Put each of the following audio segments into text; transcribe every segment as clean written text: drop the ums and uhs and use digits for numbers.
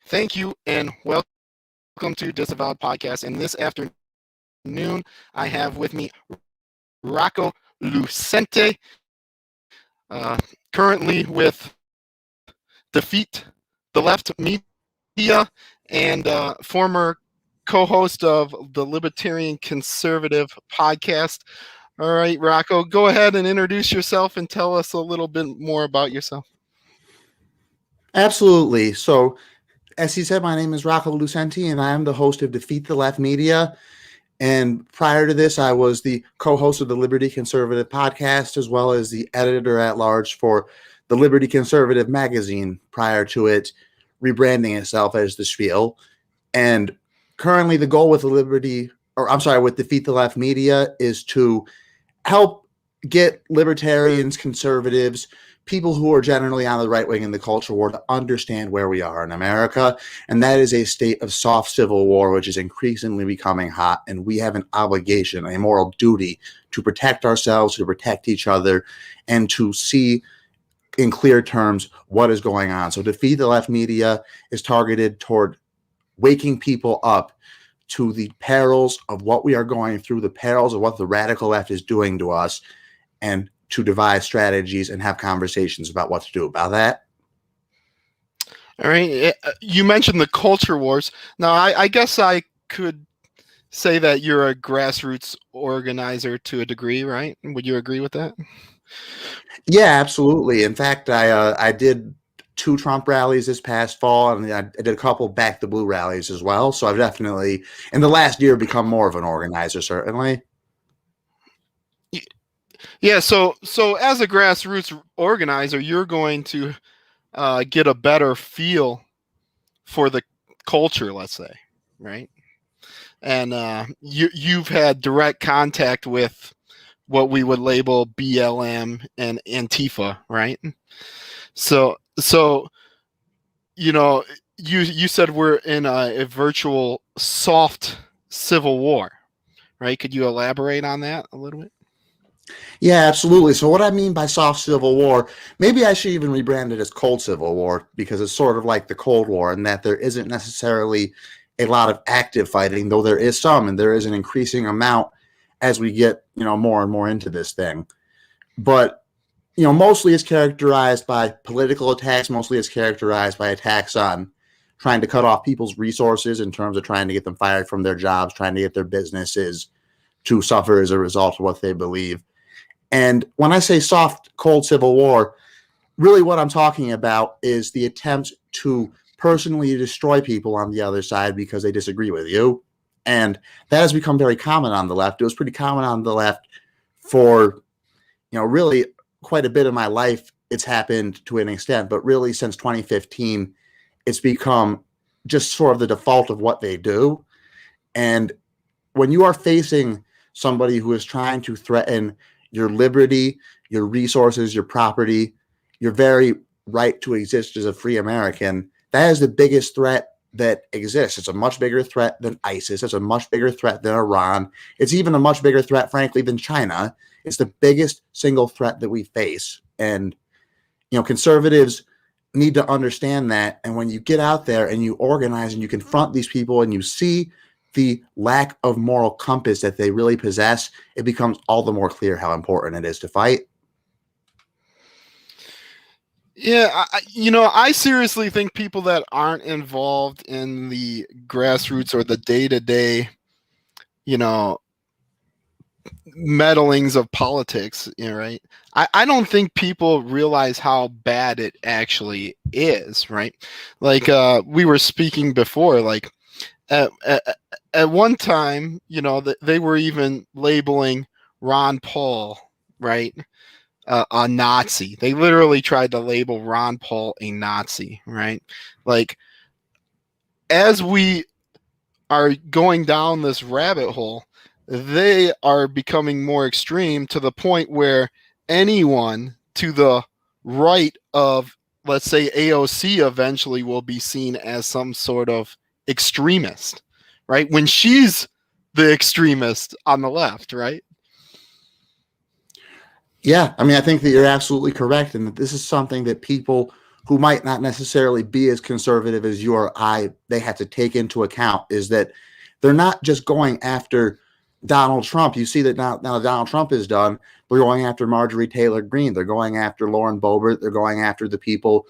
Thank you and welcome to Disavowed Podcast. And this afternoon, I have with me Rocco Lucente, currently with Defeat the Left Media and former co-host of the Libertarian Conservative Podcast. All right, Rocco, go ahead and introduce yourself and tell us a little bit more about yourself. Absolutely. So, as he said, my name is Rocco Lucente, and I am the host of Defeat the Left Media. And prior to this, I was the co-host of the Liberty Conservative Podcast, as well as the editor-at-large for the Liberty Conservative magazine, prior to it rebranding itself as The Spiel. And currently the goal with with Defeat the Left Media is to help get libertarians, conservatives, people who are generally on the right wing in the culture war to understand where we are in America. And that is a state of soft civil war, which is increasingly becoming hot. And we have an obligation, a moral duty to protect ourselves, to protect each other, and to see in clear terms what is going on. So Defeat the Left Media is targeted toward waking people up to the perils of what we are going through, the perils of what the radical left is doing to us, and to devise strategies and have conversations about what to do about that. All right. You mentioned the culture wars. Now, I guess I could say that you're a grassroots organizer to a degree, right? Would you agree with that? Yeah, absolutely. In fact, I did 2 Trump rallies this past fall, and I did a couple Back the Blue rallies as well. So I've definitely, in the last year, become more of an organizer, certainly. Yeah, so as a grassroots organizer, you're going to get a better feel for the culture, let's say, right? And you've had direct contact with what we would label BLM and Antifa, right? So you said we're in a virtual soft civil war, right? Could you elaborate on that a little bit? Yeah, absolutely. So what I mean by soft civil war, maybe I should even rebrand it as cold civil war, because it's sort of like the Cold War in that there isn't necessarily a lot of active fighting, though there is some, and there is an increasing amount as we get, more and more into this thing. But, mostly it's characterized by political attacks, mostly it's characterized by attacks on trying to cut off people's resources in terms of trying to get them fired from their jobs, trying to get their businesses to suffer as a result of what they believe. And when I say soft, cold civil war, really what I'm talking about is the attempt to personally destroy people on the other side because they disagree with you. And that has become very common on the left. It was pretty common on the left for, really quite a bit of my life. It's happened to an extent, but really since 2015, it's become just sort of the default of what they do. And when you are facing somebody who is trying to threaten your liberty, your resources, your property, your very right to exist as a free American, that is the biggest threat that exists. It's a much bigger threat than ISIS. It's a much bigger threat than Iran. It's even a much bigger threat, frankly, than China. It's the biggest single threat that we face. And, conservatives need to understand that. And when you get out there and you organize and you confront these people and you see the lack of moral compass that they really possess, it becomes all the more clear how important it is to fight. Yeah, I seriously think people that aren't involved in the grassroots or the day-to-day, meddlings of politics, right? I don't think people realize how bad it actually is, right? Like we were speaking before, like at one time, they were even labeling Ron Paul, right, a Nazi. They literally tried to label Ron Paul a Nazi, right? Like, as we are going down this rabbit hole, they are becoming more extreme to the point where anyone to the right of, let's say, AOC eventually will be seen as some sort of extremist, right? When she's the extremist on the left, right? Yeah, I mean, I think that you're absolutely correct, and that this is something that people who might not necessarily be as conservative as you or I, they have to take into account is that they're not just going after Donald Trump. You see that now Donald Trump is done. They're going after Marjorie Taylor Greene. They're going after Lauren Boebert. They're going after the people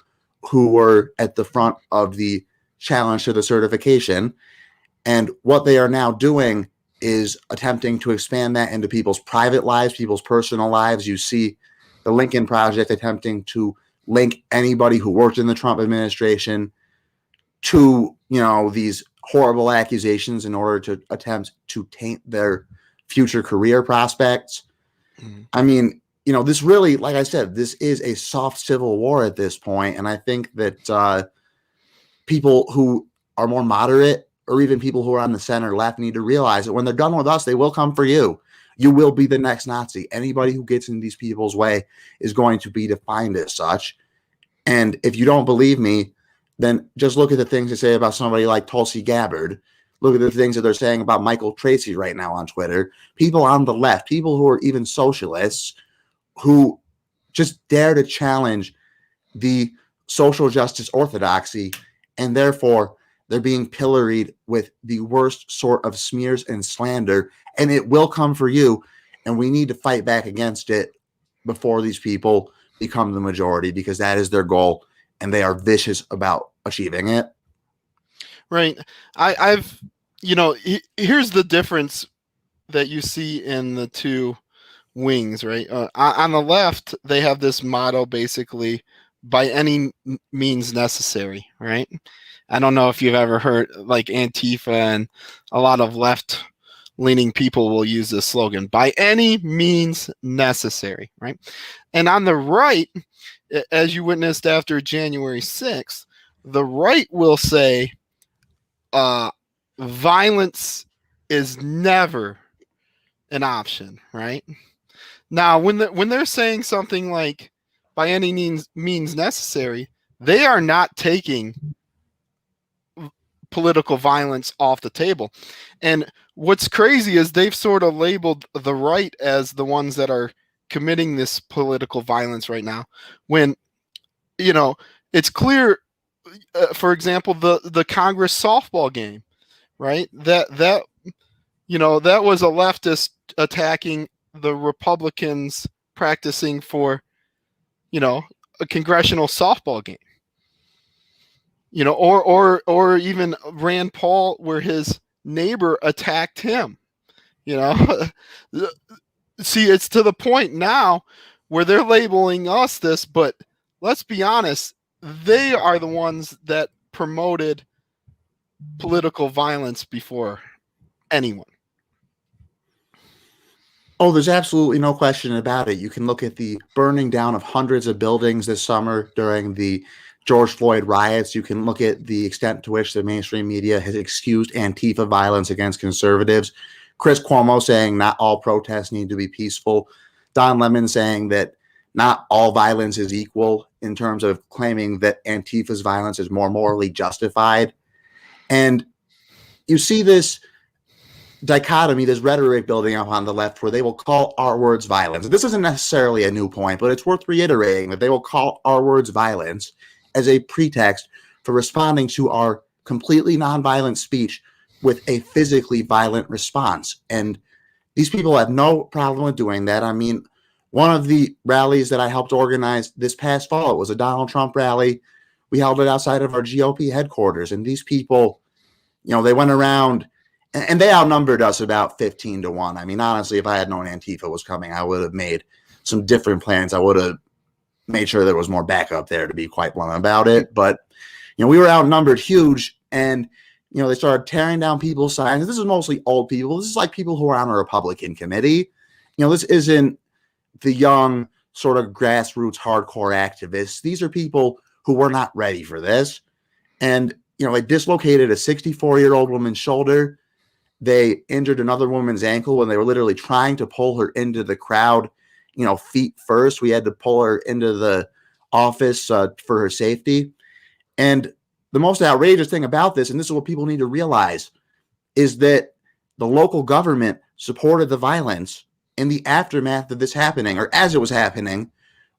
who were at the front of the challenge to the certification. And what they are now doing is attempting to expand that into people's private lives, people's personal lives. You see the Lincoln Project attempting to link anybody who worked in the Trump administration to, these horrible accusations in order to attempt to taint their future career prospects. Mm-hmm. I mean, this really, like I said, this is a soft civil war at this point. And I think that people who are more moderate or even people who are on the center left need to realize that when they're done with us, they will come for you. You will be the next Nazi. Anybody who gets in these people's way is going to be defined as such. And if you don't believe me, then just look at the things they say about somebody like Tulsi Gabbard. Look at the things that they're saying about Michael Tracy right now on Twitter. People on the left, people who are even socialists, who just dare to challenge the social justice orthodoxy, and therefore they're being pilloried with the worst sort of smears and slander, and it will come for you, and we need to fight back against it before these people become the majority, because that is their goal, and they are vicious about achieving it. Right. Here's the difference that you see in the two wings, right? On the left, they have this motto, basically, by any means necessary, right? I don't know if you've ever heard, like, Antifa and a lot of left-leaning people will use this slogan, by any means necessary, right? And on the right, as you witnessed after January 6th, the right will say violence is never an option, right? Now, when they're saying something like by any means necessary, they are not taking political violence off the table. And what's crazy is they've sort of labeled the right as the ones that are committing this political violence right now, when it's clear, for example, the Congress softball game, right? That was a leftist attacking the Republicans practicing for, a congressional softball game. Or even Rand Paul, where his neighbor attacked him. See, it's to the point now where they're labeling us this, but let's be honest, they are the ones that promoted political violence before anyone. Oh, there's absolutely no question about it. You can look at the burning down of hundreds of buildings this summer during the George Floyd riots. You can look at the extent to which the mainstream media has excused Antifa violence against conservatives. Chris Cuomo saying not all protests need to be peaceful. Don Lemon saying that not all violence is equal, in terms of claiming that Antifa's violence is more morally justified. And you see this dichotomy, this rhetoric building up on the left, where they will call our words violence. And this isn't necessarily a new point, but it's worth reiterating that they will call our words violence as a pretext for responding to our completely nonviolent speech with a physically violent response. And these people have no problem with doing that. I mean, one of the rallies that I helped organize this past fall, it was a Donald Trump rally. We held it outside of our GOP headquarters. And these people, they went around and they outnumbered us about 15-1. I mean, honestly, if I had known Antifa was coming, I would have made some different plans. I would have made sure there was more backup there, to be quite blunt about it. But, we were outnumbered huge. And, they started tearing down people's signs. This is mostly old people. This is like people who are on a Republican committee. This isn't the young sort of grassroots hardcore activists. These are people who were not ready for this. And, they dislocated a 64-year-old woman's shoulder. They injured another woman's ankle when they were literally trying to pull her into the crowd, feet first. We had to pull her into the office for her safety. And the most outrageous thing about this, and this is what people need to realize, is that the local government supported the violence in the aftermath of this happening, or as it was happening.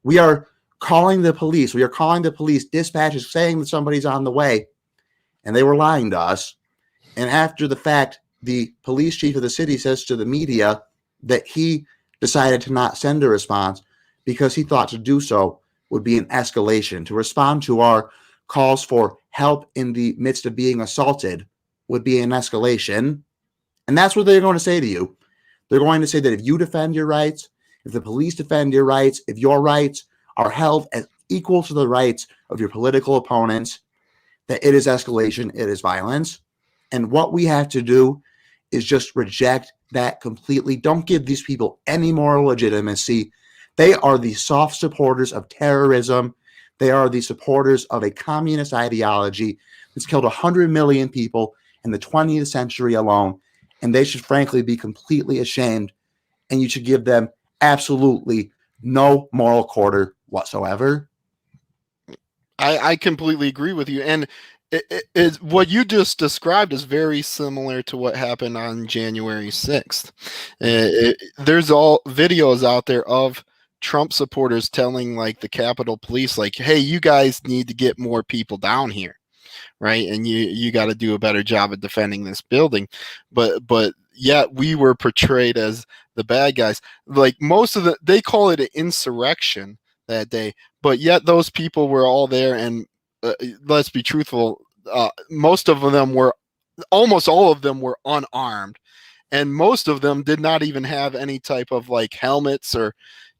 We are calling the police. We are calling the police dispatches saying that somebody's on the way, and they were lying to us. And after the fact, the police chief of the city says to the media that he decided to not send a response because he thought to do so would be an escalation. To respond to our calls for help in the midst of being assaulted would be an escalation. And that's what they're going to say to you. They're going to say that if you defend your rights, if the police defend your rights, if your rights are held as equal to the rights of your political opponents, that it is escalation, it is violence. And what we have to do is just reject that completely. Don't give these people any moral legitimacy. They are the soft supporters of terrorism. They are the supporters of a communist ideology that's killed 100 million people in the 20th century alone. And they should frankly be completely ashamed. And you should give them absolutely no moral quarter whatsoever. I completely agree with you. And what you just described is very similar to what happened on January 6th. There's all videos out there of Trump supporters telling like the Capitol Police, like, hey, you guys need to get more people down here, right? And you got to do a better job at defending this building. But yet we were portrayed as the bad guys. Like they call it an insurrection that day, but yet those people were all there. And let's be truthful, almost all of them were unarmed, and most of them did not even have any type of like helmets, or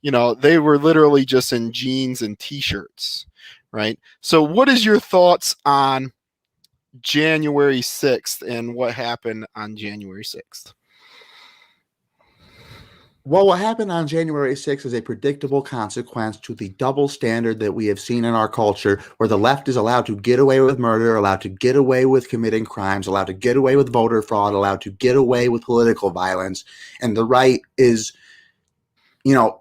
they were literally just in jeans and t-shirts, right? So what is your thoughts on January 6th and what happened on January 6th? Well, what happened on January 6th is a predictable consequence to the double standard that we have seen in our culture, where the left is allowed to get away with murder, allowed to get away with committing crimes, allowed to get away with voter fraud, allowed to get away with political violence. And the right is,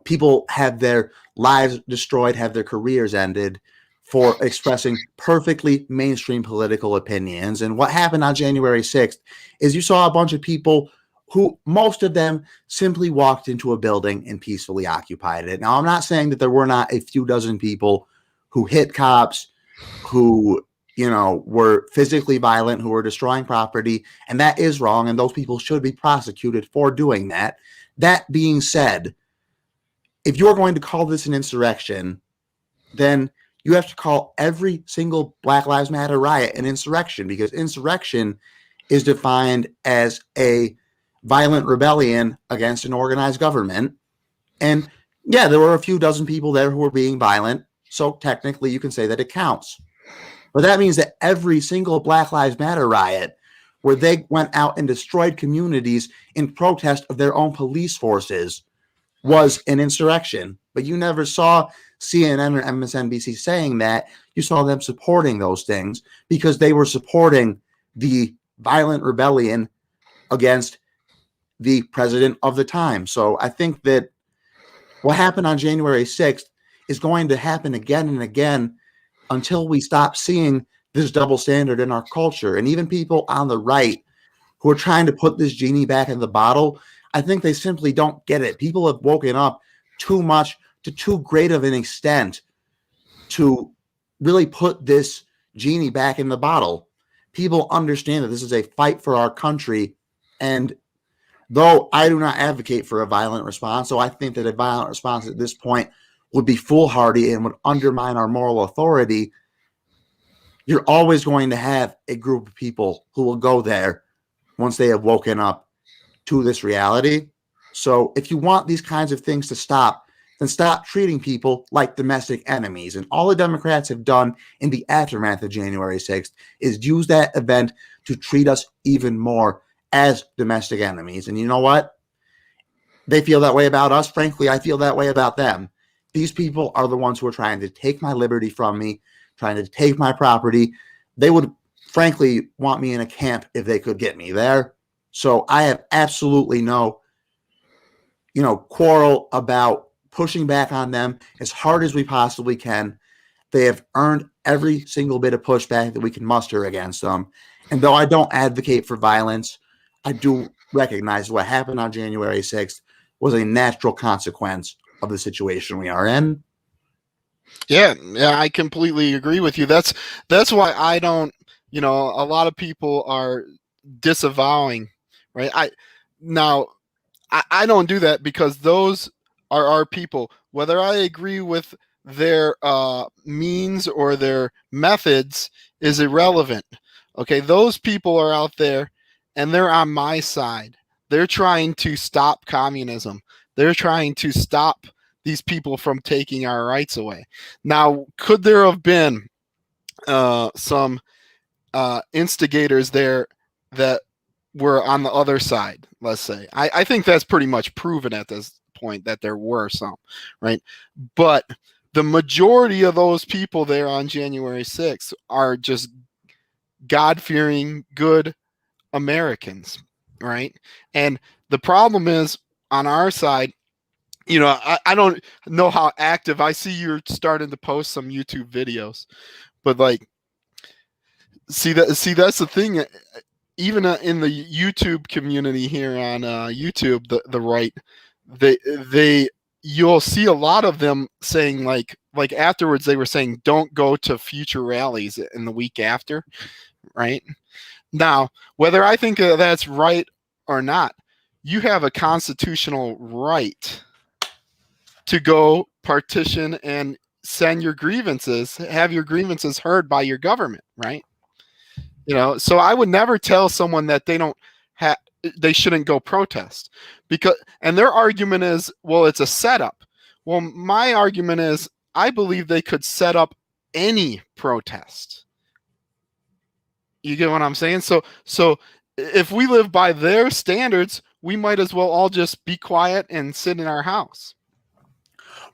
people have their lives destroyed, have their careers ended for expressing perfectly mainstream political opinions. And what happened on January 6th is you saw a bunch of people who, most of them, simply walked into a building and peacefully occupied it. Now, I'm not saying that there were not a few dozen people who hit cops, who, were physically violent, who were destroying property, and that is wrong, and those people should be prosecuted for doing that. That being said, if you're going to call this an insurrection, then you have to call every single Black Lives Matter riot an insurrection, because insurrection is defined as a violent rebellion against an organized government. And yeah, there were a few dozen people there who were being violent, so technically you can say that it counts. But that means that every single Black Lives Matter riot, where they went out and destroyed communities in protest of their own police forces, was an insurrection. But you never saw CNN or MSNBC saying that. You saw them supporting those things because they were supporting the violent rebellion against the president of the time. So I think that what happened on January 6th is going to happen again and again until we stop seeing this double standard in our culture. And even people on the right who are trying to put this genie back in the bottle, I think they simply don't get it. People have woken up too much to too great of an extent to really put this genie back in the bottle. People understand that this is a fight for our country. And though I do not advocate for a violent response, so I think that a violent response at this point would be foolhardy and would undermine our moral authority, you're always going to have a group of people who will go there once they have woken up to this reality. So if you want these kinds of things to stop, then stop treating people like domestic enemies. And all the Democrats have done in the aftermath of January 6th is use that event to treat us even more as domestic enemies. And you know what? They feel that way about us. Frankly, I feel that way about them. These people are the ones who are trying to take my liberty from me, trying to take my property. They would frankly want me in a camp if they could get me there. So I have absolutely no, quarrel about pushing back on them as hard as we possibly can. They have earned every single bit of pushback that we can muster against them. And though I don't advocate for violence, I do recognize what happened on January 6th was a natural consequence of the situation we are in. Yeah, yeah, I completely agree with you. That's why I don't, a lot of people are disavowing, right? I don't do that because those are our people. Whether I agree with their means or their methods is irrelevant. Okay, those people are out there and they're on my side. They're trying to stop communism. They're trying to stop these people from taking our rights away. Now, could there have been some instigators there that were on the other side, let's say? I think that's pretty much proven at this point that there were some, right? But the majority of those people there on January 6th are just God fearing, good Americans, right? And the problem is on our side, I don't know how active. I see you're starting to post some YouTube videos, but like, see that's the thing. Even in the YouTube community here on YouTube, the right, they you'll see a lot of them saying like afterwards they were saying don't go to future rallies in the week after, right? Now, whether I think that's right or not, you have a constitutional right to go partition and send your grievances, have your grievances heard by your government, right? So I would never tell someone that they shouldn't go protest, because and their argument is, well, it's a setup. Well, my argument is I believe they could set up any protest. You get what I'm saying? So if we live by their standards, we might as well all just be quiet and sit in our house.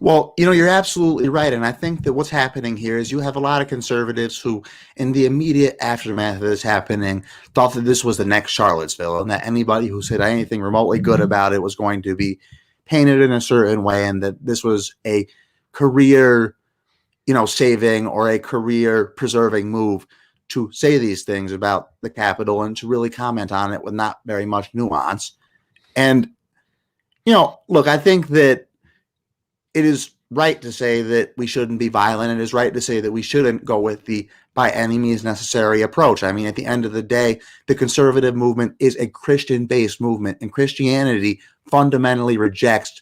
Well, you're absolutely right. And I think that what's happening here is you have a lot of conservatives who, in the immediate aftermath of this happening, thought that this was the next Charlottesville and that anybody who said anything remotely good about it was going to be painted in a certain way, and that this was a career, saving or a career preserving move to say these things about the Capitol and to really comment on it with not very much nuance. And, look, I think that it is right to say that we shouldn't be violent. It is right to say that we shouldn't go with the by any means necessary approach. I mean, at the end of the day, the conservative movement is a Christian-based movement, and Christianity fundamentally rejects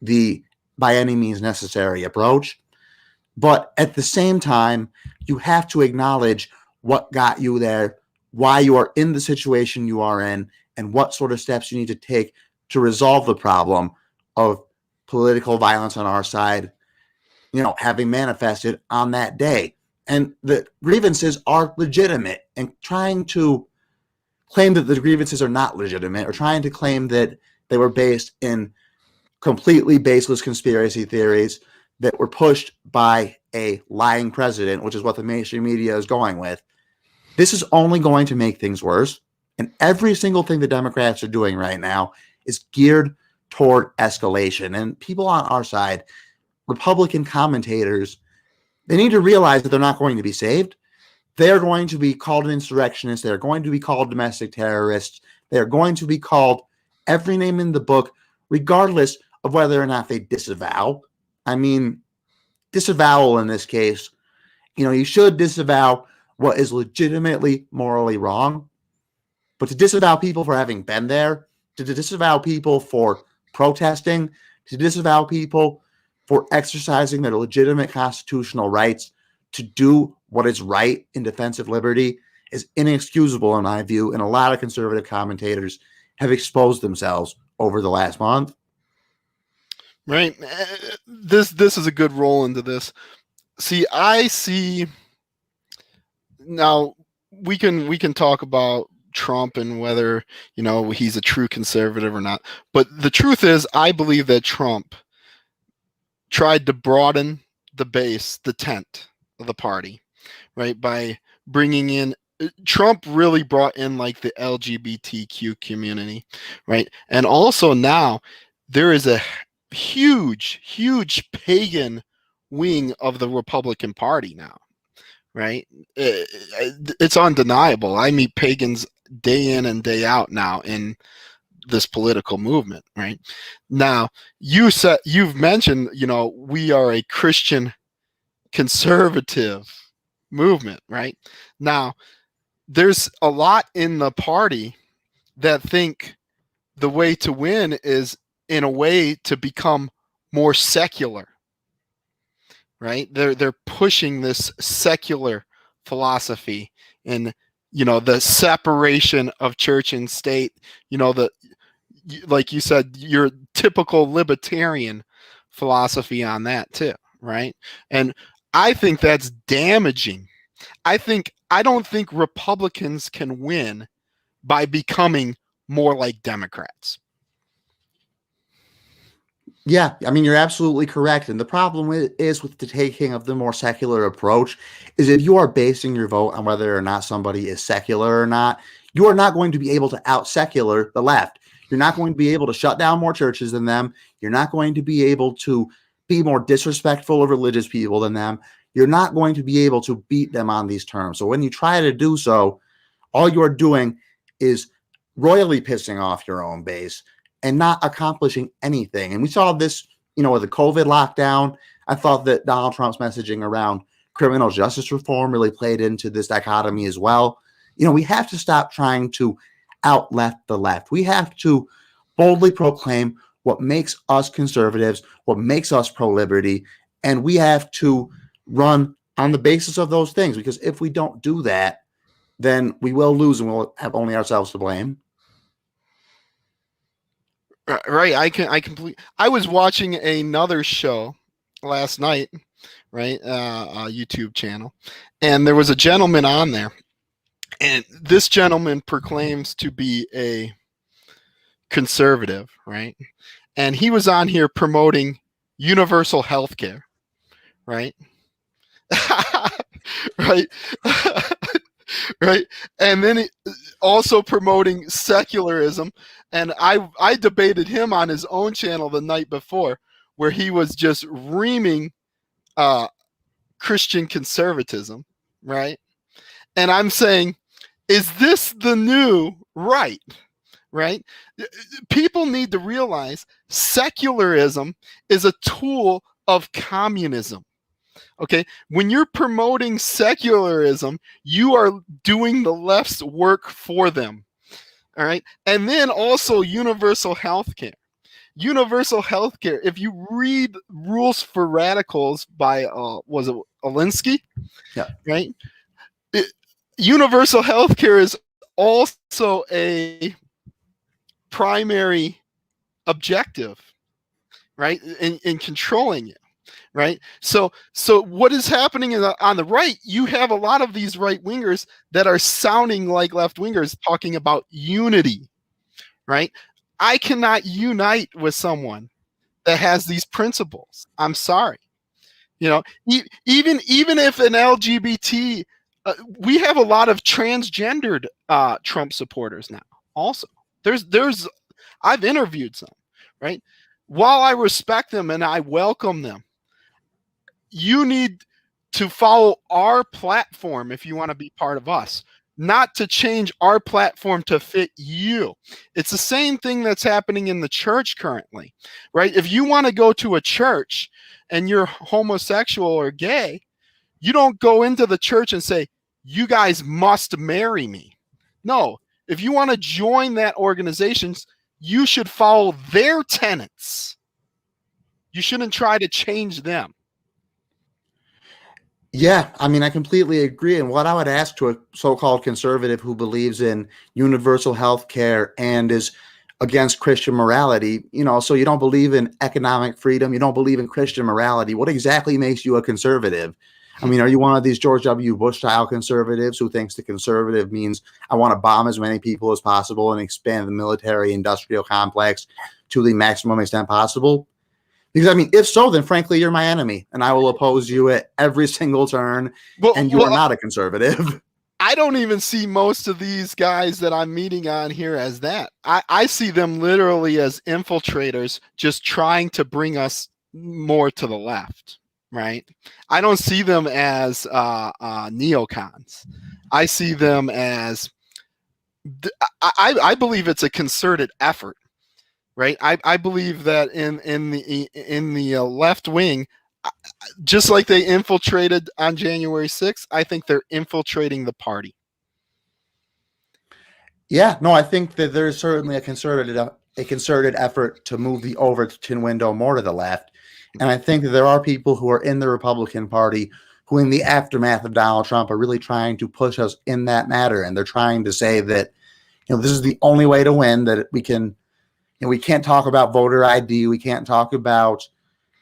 the by any means necessary approach. But at the same time, you have to acknowledge what got you there, why you are in the situation you are in, and what sort of steps you need to take to resolve the problem of political violence on our side, having manifested on that day. And the grievances are legitimate, and trying to claim that the grievances are not legitimate or trying to claim that they were based in completely baseless conspiracy theories that were pushed by a lying president, which is what the mainstream media is going with, this is only going to make things worse. And every single thing the Democrats are doing right now is geared toward escalation. And people on our side, Republican commentators, they need to realize that they're not going to be saved. They're going to be called insurrectionists. They're going to be called domestic terrorists. They're going to be called every name in the book, regardless of whether or not they disavow. I mean, disavowal in this case, you should disavow what is legitimately morally wrong. But to disavow people for having been there, to disavow people for protesting, to disavow people for exercising their legitimate constitutional rights to do what is right in defense of liberty is inexcusable in my view, and a lot of conservative commentators have exposed themselves over the last month. Right. This is a good roll into this. I see now we can talk about Trump and whether, he's a true conservative or not. But the truth is, I believe that Trump tried to broaden the base, the tent of the party, right? By bringing in, Trump really brought in like the LGBTQ community, right? And also now there is a huge pagan wing of the Republican Party now, right? It's undeniable. I meet pagans day in and day out now in this political movement, right? Now, you've mentioned, we are a Christian conservative movement, right? Now, there's a lot in the party that think the way to win is in a way to become more secular, right? They're pushing this secular philosophy and the separation of church and state, the like you said, your typical libertarian philosophy on that too, right? And I think that's damaging. I don't think Republicans can win by becoming more like Democrats. Yeah, I mean, you're absolutely correct. And the problem is with the taking of the more secular approach is if you are basing your vote on whether or not somebody is secular or not, you are not going to be able to out-secular the left. You're not going to be able to shut down more churches than them. You're not going to be able to be more disrespectful of religious people than them. You're not going to be able to beat them on these terms. So when you try to do so, all you're doing is royally pissing off your own base and not accomplishing anything. And we saw this, with the COVID lockdown. I thought that Donald Trump's messaging around criminal justice reform really played into this dichotomy as well. We have to stop trying to out-left the left. We have to boldly proclaim what makes us conservatives, what makes us pro-liberty, and we have to run on the basis of those things, because if we don't do that, then we will lose and we'll have only ourselves to blame. Right. I was watching another show last night, right? A YouTube channel. And there was a gentleman on there. And this gentleman proclaims to be a conservative, right? And he was on here promoting universal health care, right? Right. Right. And then also promoting secularism. And I debated him on his own channel the night before, where he was just reaming Christian conservatism, right? And I'm saying, is this the new right? Right? People need to realize secularism is a tool of communism. Okay, when you're promoting secularism, you are doing the left's work for them. All right, and then also universal health care. Universal health care, if you read Rules for Radicals by was it Alinsky? Yeah. Right. Universal health care is also a primary objective, right, in controlling it. Right. So what is happening on the right? You have a lot of these right wingers that are sounding like left wingers talking about unity. Right. I cannot unite with someone that has these principles. I'm sorry. Even if an LGBT, we have a lot of transgendered Trump supporters now. Also, I've interviewed some. Right. While I respect them and I welcome them, you need to follow our platform if you want to be part of us, not to change our platform to fit you. It's the same thing that's happening in the church currently, right? If you want to go to a church and you're homosexual or gay, you don't go into the church and say, you guys must marry me. No, if you want to join that organization, you should follow their tenets. You shouldn't try to change them. Yeah, I mean, I completely agree. And what I would ask to a so-called conservative who believes in universal health care and is against Christian morality, so you don't believe in economic freedom, you don't believe in Christian morality, what exactly makes you a conservative? I mean, are you one of these George W. Bush-style conservatives who thinks the conservative means I want to bomb as many people as possible and expand the military-industrial complex to the maximum extent possible? Because, I mean, if so, then frankly, you're my enemy, and I will oppose you at every single turn, and you are not a conservative. I don't even see most of these guys that I'm meeting on here as that. I see them literally as infiltrators just trying to bring us more to the left, right? I don't see them as neocons. I see them as, I believe it's a concerted effort. Right, I believe that in the left wing, Just like they infiltrated on January 6th, I think they're infiltrating the party. Yeah, no, I think that there's certainly a concerted effort to move the Overton window more to the left. And I think that there are people who are in the Republican Party who, in the aftermath of Donald Trump, are really trying to push us in that matter. And they're trying to say that, this is the only way to win, that we can, we can't talk about voter ID. We can't talk about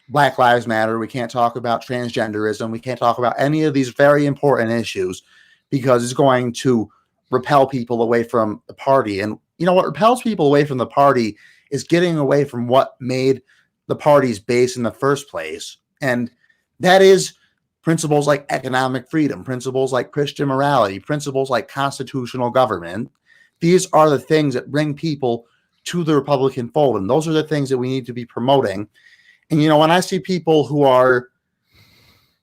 Black Lives Matter. We can't talk about transgenderism. We can't talk about any of these very important issues because it's going to repel people away from the party. And what repels people away from the party is getting away from what made the party's base in the first place. And that is principles like economic freedom, principles like Christian morality, principles like constitutional government. These are the things that bring people to the Republican fold. And those are the things that we need to be promoting. And, when I see people who are,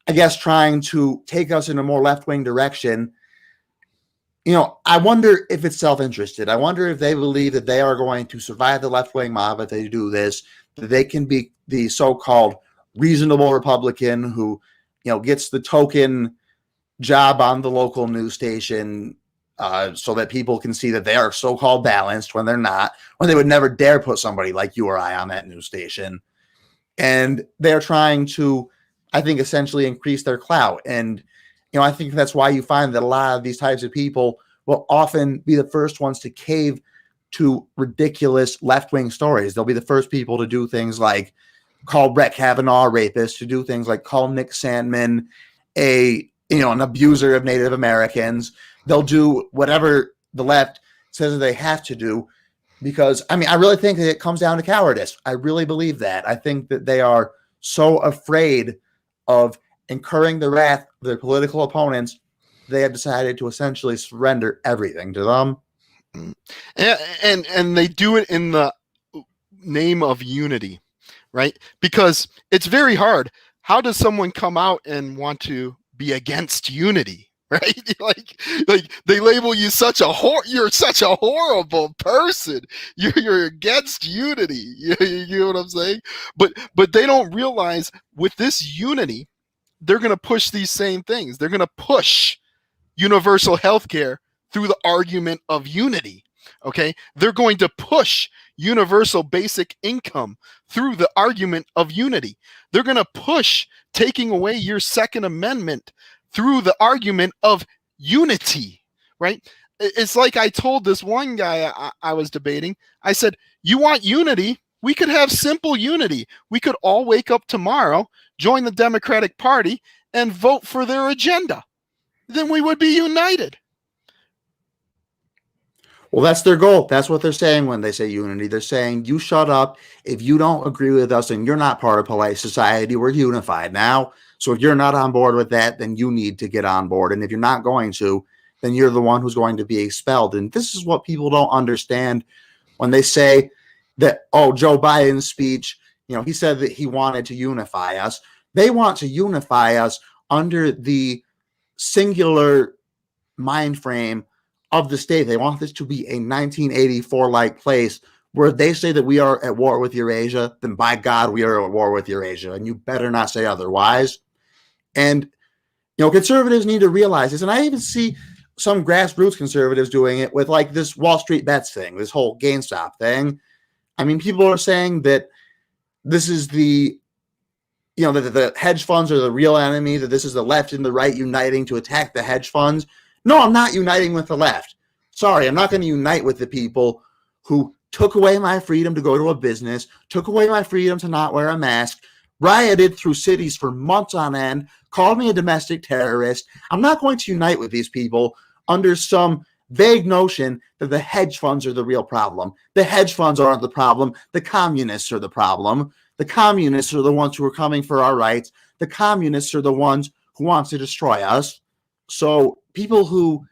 I guess, trying to take us in a more left-wing direction, I wonder if it's self-interested. I wonder if they believe that they are going to survive the left-wing mob if they do this, that they can be the so-called reasonable Republican who, gets the token job on the local news station so that people can see that they are so-called balanced when they're not, when they would never dare put somebody like you or I on that news station. And they're trying to, I think, essentially increase their clout. And I think that's why you find that a lot of these types of people will often be the first ones to cave to ridiculous left-wing stories. They'll be the first people to do things like call Brett Kavanaugh a rapist, to do things like call Nick Sandmann an abuser of Native Americans. They'll do whatever the left says that they have to do because, I really think that it comes down to cowardice. I really believe that. I think that they are so afraid of incurring the wrath of their political opponents, they have decided to essentially surrender everything to them. And they do it in the name of unity, right? Because it's very hard. How does someone come out and want to be against unity, right? like they label you you're such a horrible person. You're against unity. You know what I'm saying? But they don't realize with this unity, they're going to push these same things. They're going to push universal health care through the argument of unity. Okay. They're going to push universal basic income through the argument of unity. They're going to push taking away your Second Amendment through the argument of unity, right? It's like I told this one guy I was debating, I said, you want unity? We could have simple unity. We could all wake up tomorrow, join the Democratic Party, and vote for their agenda. Then we would be united. Well, that's their goal. That's what they're saying when they say unity. They're saying, you shut up. If you don't agree with us and you're not part of polite society, we're unified now. So if you're not on board with that, then you need to get on board. And if you're not going to, then you're the one who's going to be expelled. And this is what people don't understand when they say that, Joe Biden's speech, he said that he wanted to unify us. They want to unify us under the singular mind frame of the state. They want this to be a 1984-like place where they say that we are at war with Eurasia, then by God, we are at war with Eurasia, and you better not say otherwise. And, conservatives need to realize this. And I even see some grassroots conservatives doing it with like this Wall Street bets thing, this whole GameStop thing. People are saying that this is that the hedge funds are the real enemy, that this is the left and the right uniting to attack the hedge funds. No, I'm not uniting with the left. Sorry, I'm not going to unite with the people who took away my freedom to go to a business, took away my freedom to not wear a mask, rioted through cities for months on end, called me a domestic terrorist. I'm not going to unite with these people under some vague notion that the hedge funds are the real problem. The hedge funds aren't the problem. The communists are the problem. The communists are the ones who are coming for our rights. The communists are the ones who want to destroy us. So people who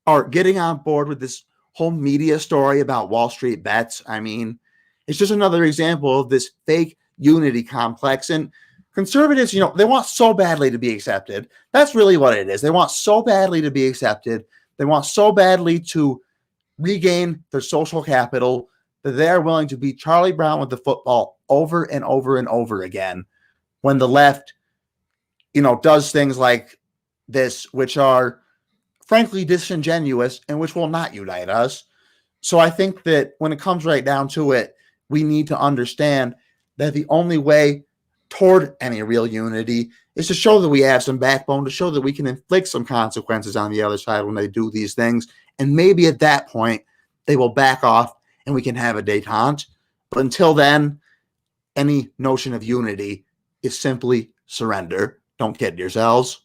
are getting on board with this whole media story about Wall Street bets, it's just another example of this fake unity complex. And conservatives, they want so badly to be accepted. That's really what it is. They want so badly to be accepted. They want so badly to regain their social capital that they are willing to beat Charlie Brown with the football over and over and over again when the left does things like this, which are frankly disingenuous and which will not unite us. So I think that when it comes right down to it, we need to understand that the only way toward any real unity is to show that we have some backbone, to show that we can inflict some consequences on the other side when they do these things. And maybe at that point, they will back off and we can have a détente. But until then, any notion of unity is simply surrender. Don't kid yourselves.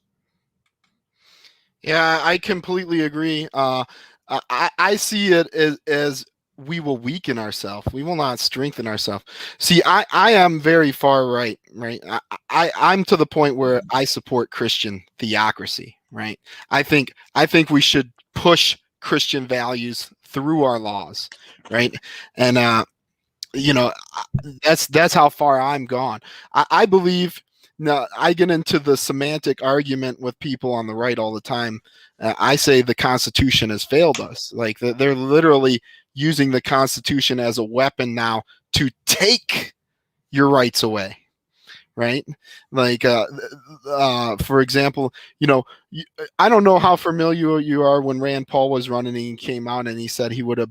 Yeah, I completely agree. I see it as we will weaken ourselves. We will not strengthen ourselves. See, I am very far right, right? I'm to the point where I support Christian theocracy, right? I think we should push Christian values through our laws, right? And that's how far I'm gone. I believe. Now, I get into the semantic argument with people on the right all the time. I say the Constitution has failed us. Like they're literally using the Constitution as a weapon now to take your rights away, right? Like, for example, I don't know how familiar you are when Rand Paul was running. He came out and he said he would have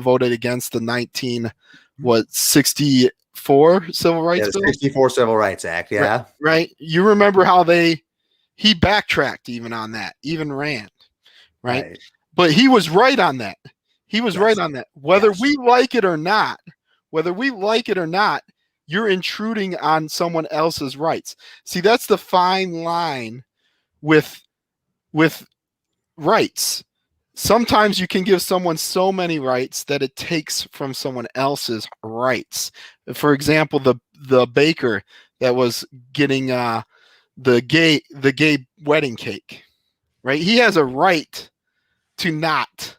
voted against the 64 Civil Rights Bill? 64 Civil Rights Act, yeah. Right. You remember how he backtracked even on that, even Rand, right? But he was right on that. He was right on that. Whether we like it or not, you're intruding on someone else's rights. See, that's the fine line with rights. Sometimes you can give someone so many rights that it takes from someone else's rights. For example, the baker that was getting the gay wedding cake, right? He has a right to not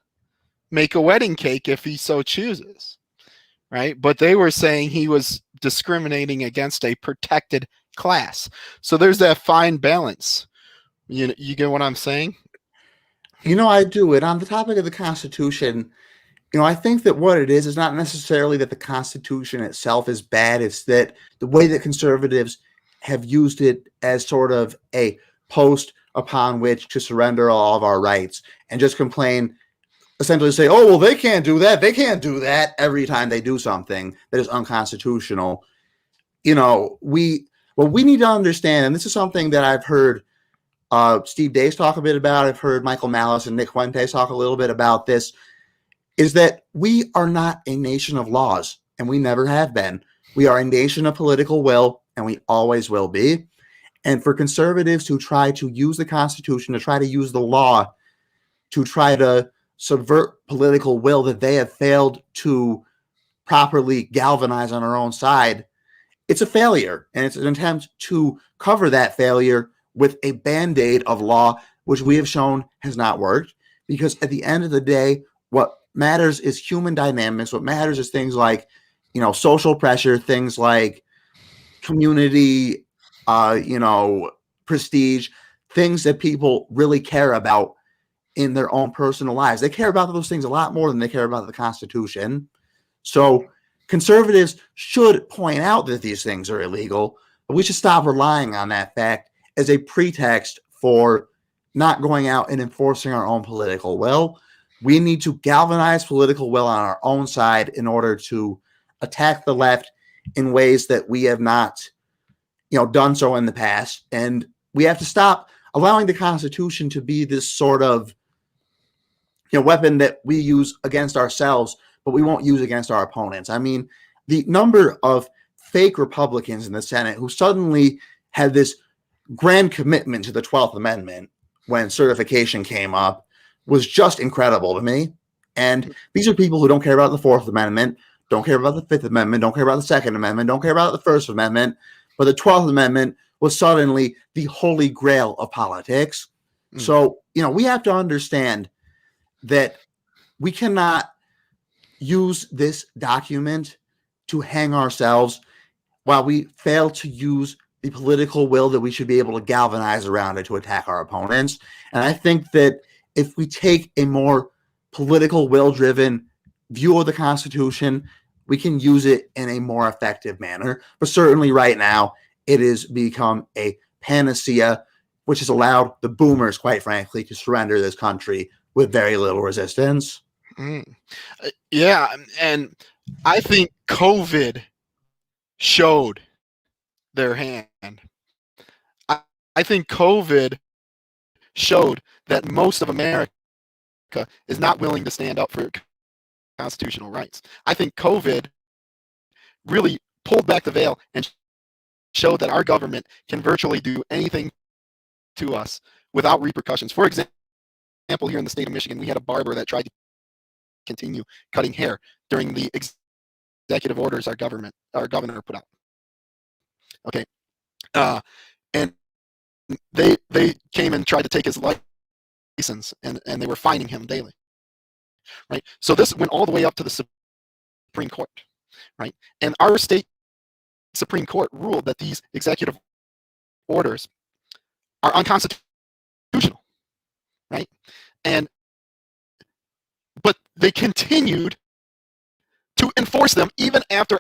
make a wedding cake if he so chooses, right? But they were saying he was discriminating against a protected class. So there's that fine balance. You get what I'm saying? I do. And on the topic of the Constitution, I think that what it is not necessarily that the Constitution itself is bad. It's that the way that conservatives have used it as sort of a post upon which to surrender all of our rights and just complain, essentially say, oh, well, they can't do that. They can't do that every time they do something that is unconstitutional. We need to understand, and this is something that I've heard Steve Dace talk a bit about. I've heard Michael Malice and Nick Fuentes talk a little bit about this, is that we are not a nation of laws, and we never have been. We are a nation of political will, and we always will be. And for conservatives to try to use the Constitution, to try to use the law, to try to subvert political will that they have failed to properly galvanize on our own side, it's a failure. And it's an attempt to cover that failure with a band-aid of law, which we have shown has not worked. Because at the end of the day, what matters is human dynamics. What matters is things like, social pressure, things like community, prestige, things that people really care about in their own personal lives. They care about those things a lot more than they care about the Constitution. So conservatives should point out that these things are illegal, but we should stop relying on that fact as a pretext for not going out and enforcing our own political will. We need to galvanize political will on our own side in order to attack the left in ways that we have not, done so in the past. And we have to stop allowing the Constitution to be this sort of, weapon that we use against ourselves, but we won't use against our opponents. I mean, the number of fake Republicans in the Senate who suddenly had this grand commitment to the 12th Amendment when certification came up was just incredible to me. And these are people who don't care about the 4th Amendment, don't care about the 5th Amendment, don't care about the 2nd Amendment, don't care about the 1st Amendment, but the 12th Amendment was suddenly the holy grail of politics. So, we have to understand that we cannot use this document to hang ourselves while we fail to use the political will that we should be able to galvanize around it to attack our opponents. And I think that if we take a more political will-driven view of the Constitution, we can use it in a more effective manner. But certainly right now, it has become a panacea, which has allowed the boomers, quite frankly, to surrender this country with very little resistance. Yeah, and I think COVID showed their hand. I, I think COVID showed that most of America is not willing to stand up for constitutional rights. I think COVID really pulled back the veil and showed that our government can virtually do anything to us without repercussions. For example, here in the state of Michigan, we had a barber that tried to continue cutting hair during the executive orders our governor put out. Okay, and they came and tried to take his license, and they were fining him daily. Right, so this went all the way up to the Supreme Court. Right, and our state Supreme Court ruled that these executive orders are unconstitutional. Right, but they continued to enforce them even after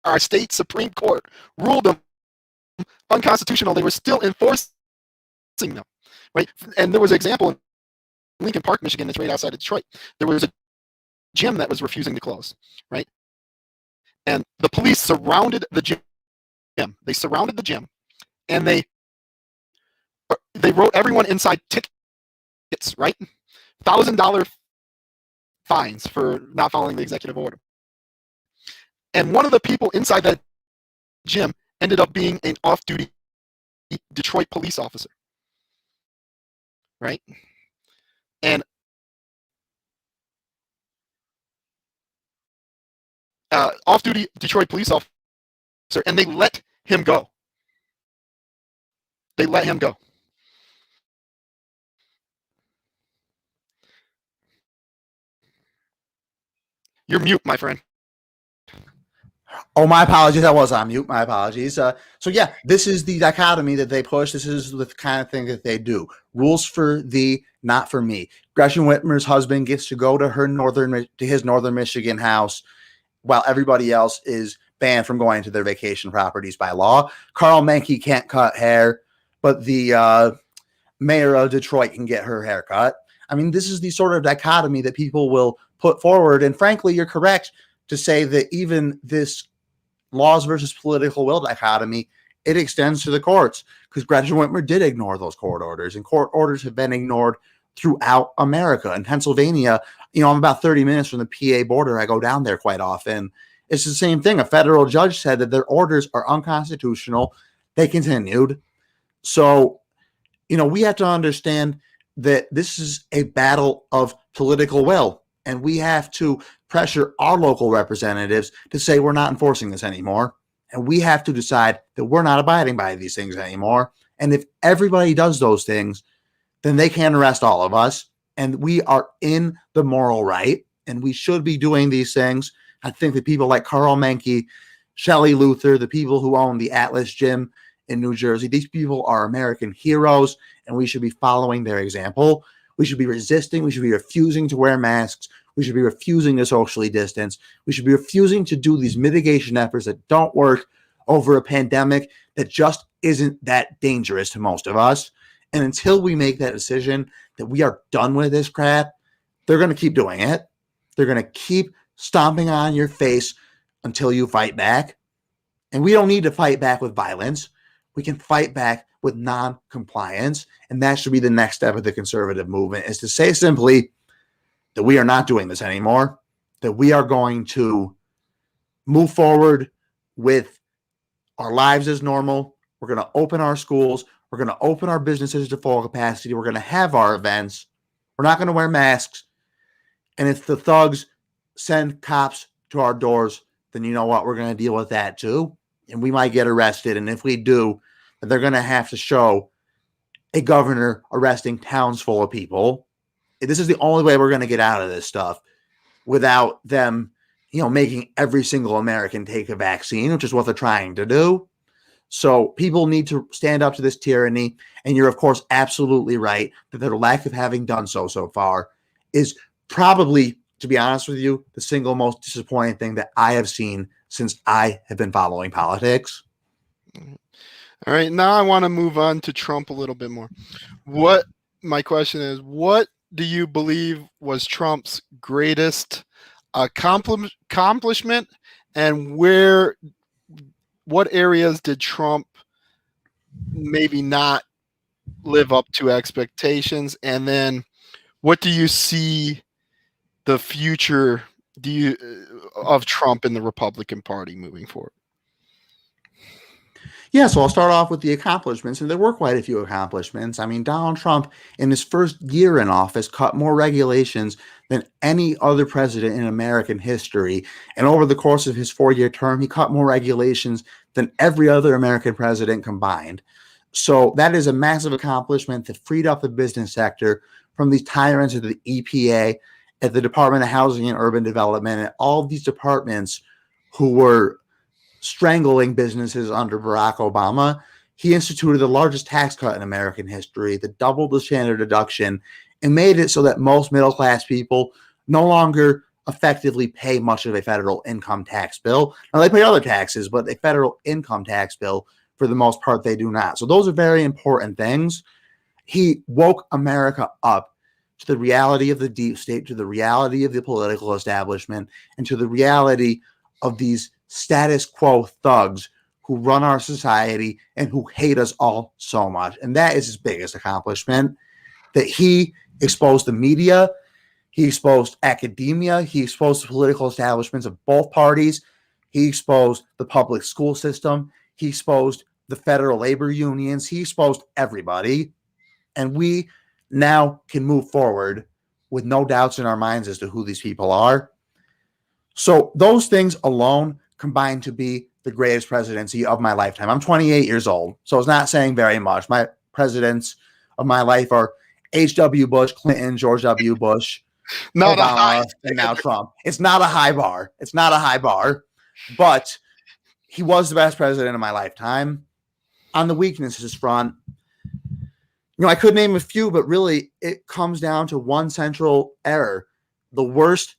our state Supreme Court ruled them unconstitutional. They were still enforcing them, right? And there was an example in Lincoln Park, Michigan, that's right outside of Detroit. There was a gym that was refusing to close, right? And the police surrounded the gym. They surrounded the gym, and they wrote everyone inside tickets, right? $1,000 fines for not following the executive order. And one of the people inside that gym ended up being an off-duty Detroit police officer, right? And off-duty Detroit police officer, and they let him go. They let him go. You're mute, my friend. Oh, my apologies. I was on mute. My apologies. So yeah, this is the dichotomy that they push. This is the kind of thing that they do. Rules for thee, not for me. Gretchen Whitmer's husband gets to go to his northern Michigan house, while everybody else is banned from going to their vacation properties by law. Carl Menke can't cut hair, but the mayor of Detroit can get her hair cut. I mean, this is the sort of dichotomy that people will put forward. And frankly, you're correct to say that even this laws versus political will dichotomy, it extends to the courts, because Gretchen Whitmer did ignore those court orders, and court orders have been ignored throughout America. In Pennsylvania, I'm about 30 minutes from the PA border. I go down there quite often. It's the same thing. A federal judge said that their orders are unconstitutional. They continued. So, we have to understand that this is a battle of political will, and we have to pressure our local representatives to say we're not enforcing this anymore. And we have to decide that we're not abiding by these things anymore. And if everybody does those things, then they can arrest all of us. And we are in the moral right, and we should be doing these things. I think that people like Carl Menke, Shelley Luther, the people who own the Atlas Gym in New Jersey, these people are American heroes, and we should be following their example. We should be resisting. We should be refusing to wear masks. We should be refusing to socially distance. We should be refusing to do these mitigation efforts that don't work over a pandemic that just isn't that dangerous to most of us. And until we make that decision that we are done with this crap, they're going to keep doing it. They're going to keep stomping on your face until you fight back. And we don't need to fight back with violence. We can fight back with non-compliance. And that should be the next step of the conservative movement, is to say simply that we are not doing this anymore, that we are going to move forward with our lives as normal. We're going to open our schools. We're going to open our businesses to full capacity. We're going to have our events. We're not going to wear masks. And if the thugs send cops to our doors, then you know what? We're going to deal with that too. And we might get arrested. And if we do, then they're going to have to show a governor arresting towns full of people. This is the only way we're going to get out of this stuff, without them, making every single American take a vaccine, which is what they're trying to do. So people need to stand up to this tyranny. And you're, of course, absolutely right that their lack of having done so far is probably, to be honest with you, the single most disappointing thing that I have seen since I have been following politics. All right, now I want to move on to Trump a little bit more. What my question is, what do you believe was Trump's greatest accomplishment, and what areas did Trump maybe not live up to expectations? And then what do you see the future of Trump in the Republican Party moving forward? Yeah, so I'll start off with the accomplishments, and there were quite a few accomplishments. I mean, Donald Trump, in his first year in office, cut more regulations than any other president in American history. And over the course of his 4-year term, he cut more regulations than every other American president combined. So that is a massive accomplishment that freed up the business sector from these tyrants at the EPA, at the Department of Housing and Urban Development, and all these departments who were strangling businesses under Barack Obama. He instituted the largest tax cut in American history that doubled the standard deduction and made it so that most middle class people no longer effectively pay much of a federal income tax bill. Now, they pay other taxes, but a federal income tax bill, for the most part, they do not. So those are very important things. He woke America up to the reality of the deep state, to the reality of the political establishment, and to the reality of these status quo thugs who run our society and who hate us all so much. And that is his biggest accomplishment, that he exposed the media, he exposed academia, he exposed the political establishments of both parties, he exposed the public school system, he exposed the federal labor unions, he exposed everybody. And we now can move forward with no doubts in our minds as to who these people are. So those things alone combined to be the greatest presidency of my lifetime. I'm 28 years old, so it's not saying very much. My presidents of my life are H.W. Bush, Clinton, George W. Bush, Not a Obama, high and now Trump. It's not a high bar. It's not a high bar, but he was the best president of my lifetime. On the weaknesses front, I could name a few, but really it comes down to one central error. The worst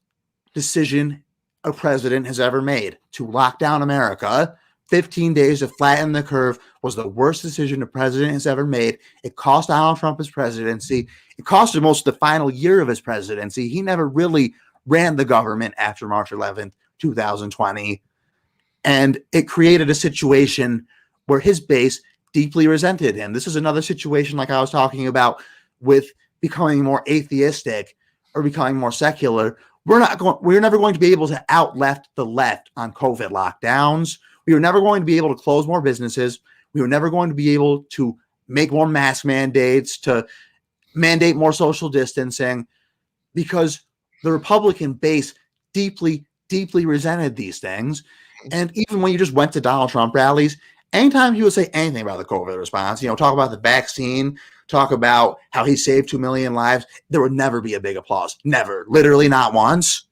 decision a president has ever made, to lock down America. 15 days to flatten the curve was the worst decision a president has ever made. It cost Donald Trump his presidency. It cost him most of the final year of his presidency. He never really ran the government after March 11th, 2020. And it created a situation where his base deeply resented him. This is another situation like I was talking about with becoming more atheistic or becoming more secular. We're never going to be able to out-left the left on COVID lockdowns. We were never going to be able to close more businesses. We were never going to be able to make more mask mandates, to mandate more social distancing, because the Republican base deeply, deeply resented these things. And even when you just went to Donald Trump rallies, anytime he would say anything about the COVID response, talk about the vaccine, talk about how he saved 2 million lives, there would never be a big applause. Never. Literally not once.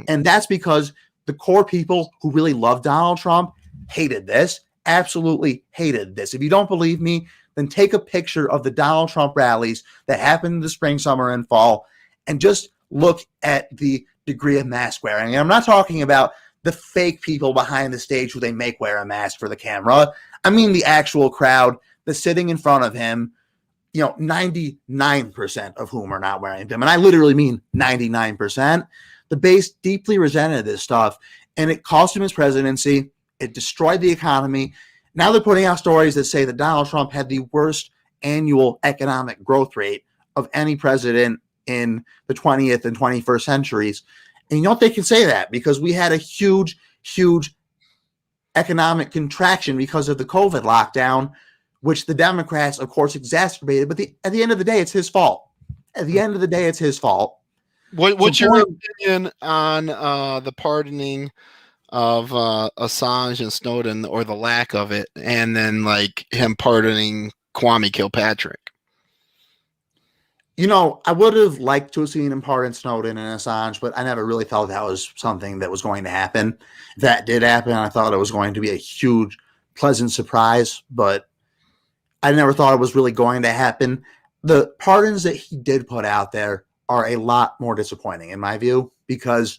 And that's because the core people who really love Donald Trump hated this, absolutely hated this. If you don't believe me, then take a picture of the Donald Trump rallies that happened in the spring, summer, and fall, and just look at the degree of mask wearing. And I'm not talking about the fake people behind the stage who they make wear a mask for the camera. I mean the actual crowd that's sitting in front of him, 99% of whom are not wearing them. And I literally mean 99%. The base deeply resented this stuff, and it cost him his presidency. It destroyed the economy. Now they're putting out stories that say that Donald Trump had the worst annual economic growth rate of any president in the 20th and 21st centuries. And they can say that because we had a huge, huge economic contraction because of the COVID lockdown, which the Democrats, of course, exacerbated. But at the end of the day, it's his fault. At the end of the day, it's his fault. What's your opinion on the pardoning of Assange and Snowden, or the lack of it, and then like him pardoning Kwame Kilpatrick? I would have liked to have seen him pardon Snowden and Assange, but I never really thought that was something that was going to happen. If that did happen, I thought it was going to be a huge, pleasant surprise, but I never thought it was really going to happen. The pardons that he did put out there are a lot more disappointing, in my view, because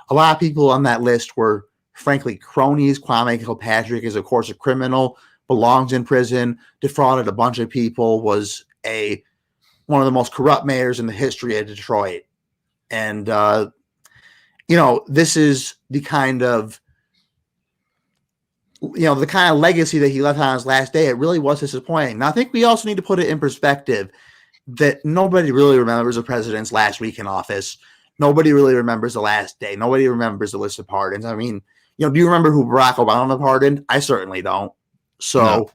a lot of people on that list were, frankly, cronies. Kwame Kilpatrick is, of course, a criminal, belongs in prison, defrauded a bunch of people, was one of the most corrupt mayors in the history of Detroit. And, this is the kind of legacy that he left on his last day. It really was disappointing. Now, I think we also need to put it in perspective that nobody really remembers a president's last week in office. Nobody really remembers the last day. Nobody remembers the list of pardons. I mean, do you remember who Barack Obama pardoned? I certainly don't. So,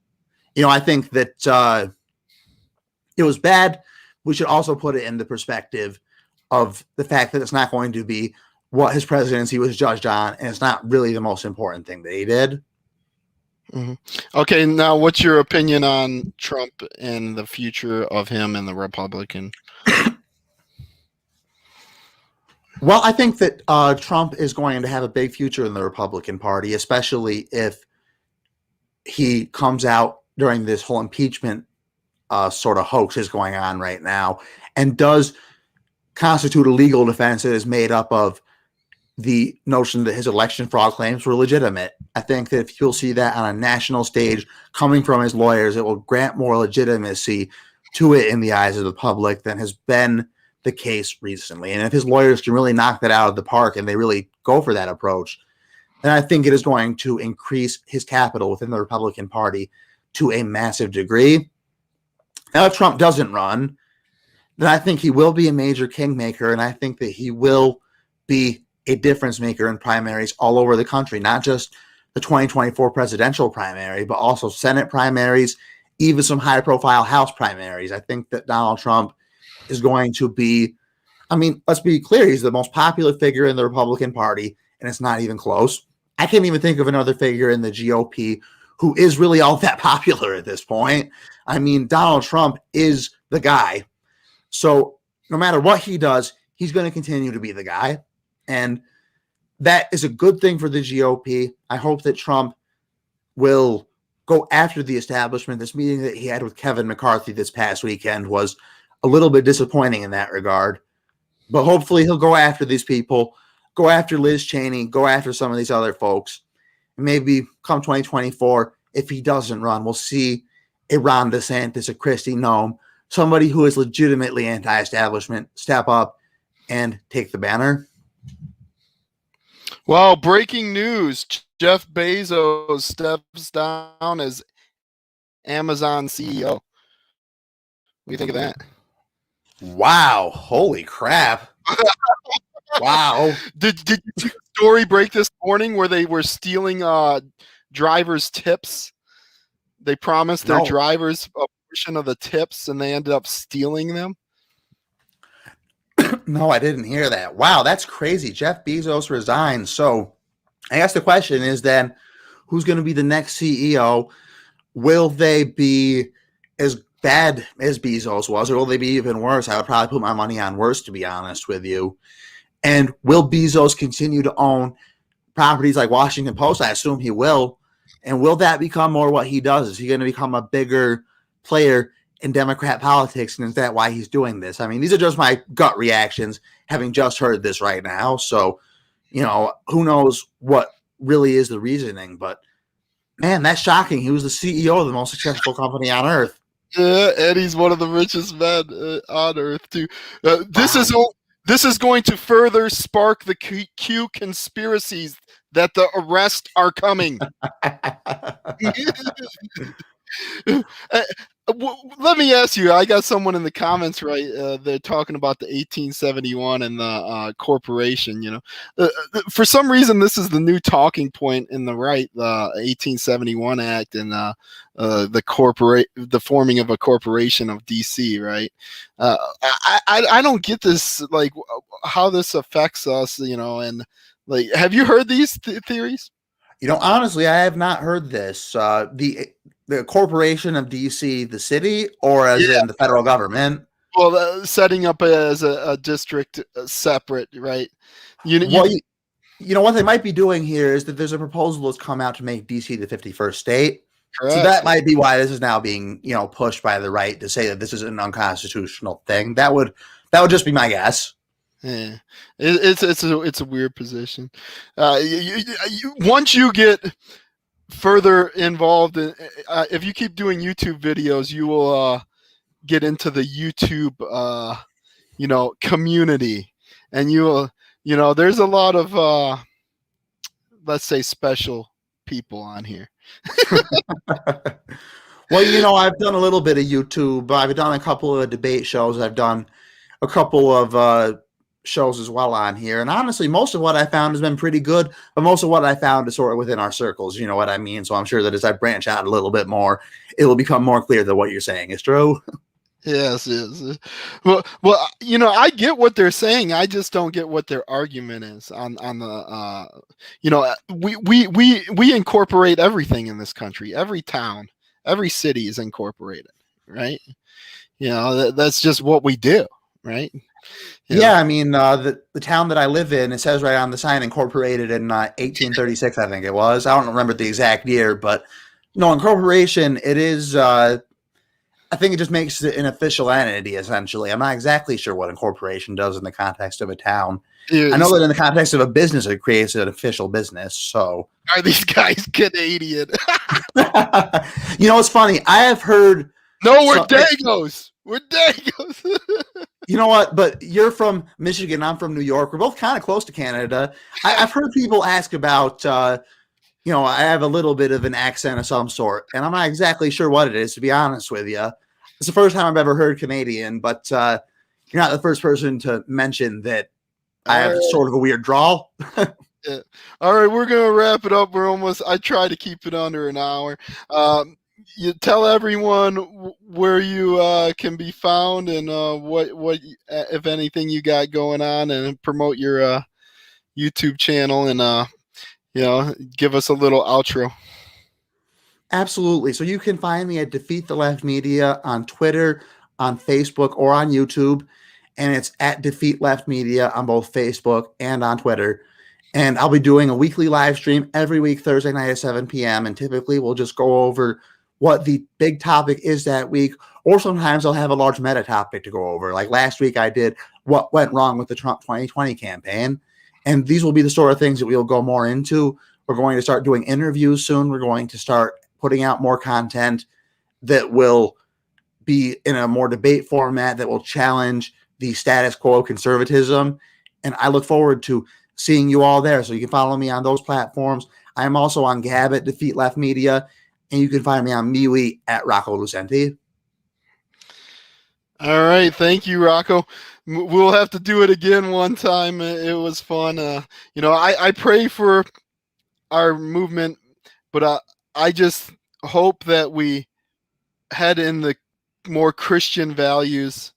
no. I think that it was bad. We should also put it in the perspective of the fact that it's not going to be what his presidency was judged on, and it's not really the most important thing that he did. Mm-hmm. Okay, now what's your opinion on Trump and the future of him and the Republican? Well, I think that Trump is going to have a big future in the Republican Party, especially if he comes out during this whole impeachment sort of hoax is going on right now and does constitute a legal defense that is made up of the notion that his election fraud claims were legitimate. I think that if you'll see that on a national stage coming from his lawyers, it will grant more legitimacy to it in the eyes of the public than has been the case recently. And if his lawyers can really knock that out of the park and they really go for that approach, then I think it is going to increase his capital within the Republican Party to a massive degree. Now, if Trump doesn't run, then I think he will be a major kingmaker, and I think that he will be a difference maker in primaries all over the country, not just the 2024 presidential primary, but also Senate primaries, even some high-profile House primaries. I think that Donald Trump is going to be, let's be clear, he's the most popular figure in the Republican Party, and it's not even close. I can't even think of another figure in the GOP who is really all that popular at this point. Donald Trump is the guy. So no matter what he does, he's going to continue to be the guy. And that is a good thing for the GOP. I hope that Trump will go after the establishment. This meeting that he had with Kevin McCarthy this past weekend was a little bit disappointing in that regard. But hopefully he'll go after these people, go after Liz Cheney, go after some of these other folks. And maybe come 2024, if he doesn't run, we'll see a Ron DeSantis, a Kristi Noem, somebody who is legitimately anti-establishment, step up and take the banner. Well, breaking news. Jeff Bezos steps down as Amazon CEO. What do you think of that? Wow. Holy crap. Wow. Did you see the story break this morning where they were stealing drivers' tips? They promised their drivers a portion of the tips, and they ended up stealing them. No, I didn't hear that. Wow, that's crazy. Jeff Bezos resigned. So I guess the question is then, who's going to be the next CEO? Will they be as bad as Bezos was, or will they be even worse? I would probably put my money on worse, to be honest with you. And will Bezos continue to own properties like Washington Post? I assume he will. And will that become more what he does? Is he going to become a bigger player in Democrat politics, and is that why he's doing this? These are just my gut reactions, having just heard this right now. So, who knows what really is the reasoning? But man, that's shocking. He was the CEO of the most successful company on earth. Yeah, and he's one of the richest men on earth too. This is going to further spark the Q conspiracies that the arrests are coming. Let me ask you, I got someone in the comments, right? They're talking about the 1871 and the corporation, for some reason, this is the new talking point in the right, the 1871 Act and the forming of a corporation of DC, right? I don't get this, like how this affects us, and like, have you heard these theories? Honestly, I have not heard this. The corporation of DC, the city, or as in the federal government? Well, setting up as a district separate, right? What they might be doing here is that there's a proposal that's come out to make DC the 51st state. Correct. So that might be why this is now being, pushed by the right to say that this is an unconstitutional thing. That would just be my guess. Yeah, it's a weird position. Once you get further involved in, if you keep doing YouTube videos, you will get into the YouTube community, and you will, there's a lot of let's say special people on here. Well, I've done a little bit of YouTube. I've done a couple of debate shows. I've done a couple of shows as well on here. And honestly, most of what I found has been pretty good, but most of what I found is sort of within our circles. You know what I mean? So I'm sure that as I branch out a little bit more, it will become more clear that what you're saying is true. Yes, yes. Well, I get what they're saying. I just don't get what their argument is on the. We incorporate everything in this country. Every town, every city is incorporated, right? That's just what we do, right? Yeah, I mean, the town that I live in, it says right on the sign, incorporated in 1836, I think it was. I don't remember the exact year, but no, incorporation, it is. I think it just makes it an official entity, essentially. I'm not exactly sure what incorporation does in the context of a town. I know that in the context of a business, it creates an official business. So, are these guys Canadian? It's funny. I have heard. No, we're Dagos. We're Dagos. You know what? But you're from Michigan. I'm from New York. We're both kind of close to Canada. I've heard people ask about. I have a little bit of an accent of some sort, and I'm not exactly sure what it is, to be honest with you. It's the first time I've ever heard Canadian, but you're not the first person to mention that I have sort of a weird drawl. Yeah. All right, we're going to wrap it up. I try to keep it under an hour. You tell everyone where you can be found and what, if anything, you got going on, and promote your YouTube channel and, give us a little outro. Absolutely. So you can find me at Defeat the Left Media on Twitter, on Facebook, or on YouTube. And it's at Defeat Left Media on both Facebook and on Twitter. And I'll be doing a weekly live stream every week, Thursday night at 7 p.m. And typically we'll just go over what the big topic is that week. Or sometimes I'll have a large meta topic to go over. Like last week I did what went wrong with the Trump 2020 campaign. And these will be the sort of things that we'll go more into. We're going to start doing interviews soon. We're going to start putting out more content that will be in a more debate format that will challenge the status quo conservatism. And I look forward to seeing you all there. So you can follow me on those platforms. I am also on Gab at Defeat Left Media, and you can find me on MeWe at Rocco Lucente. All right. Thank you, Rocco. We'll have to do it again one time. It was fun. I pray for our movement, but I just hope that we head in the more Christian values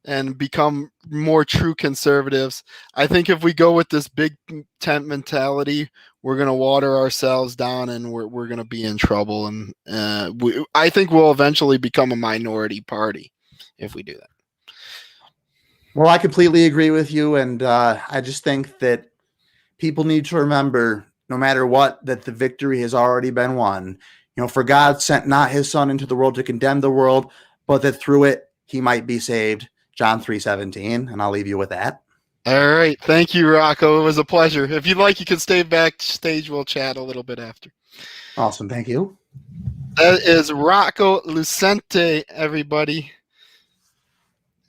and become more true conservatives. I think if we go with this big tent mentality, we're going to water ourselves down, and we're going to be in trouble. And I think we'll eventually become a minority party if we do that. Well, I completely agree with you. And I just think that people need to remember, no matter what, that the victory has already been won. For God sent not his son into the world to condemn the world, but that through it he might be saved. John 3:17. And I'll leave you with that. All right. Thank you, Rocco. It was a pleasure. If you'd like, you can stay backstage. We'll chat a little bit after. Awesome. Thank you. That is Rocco Lucente, everybody.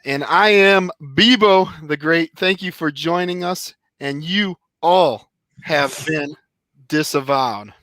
And I am Bebo the Great. Thank you for joining us. And you all have been disavowed.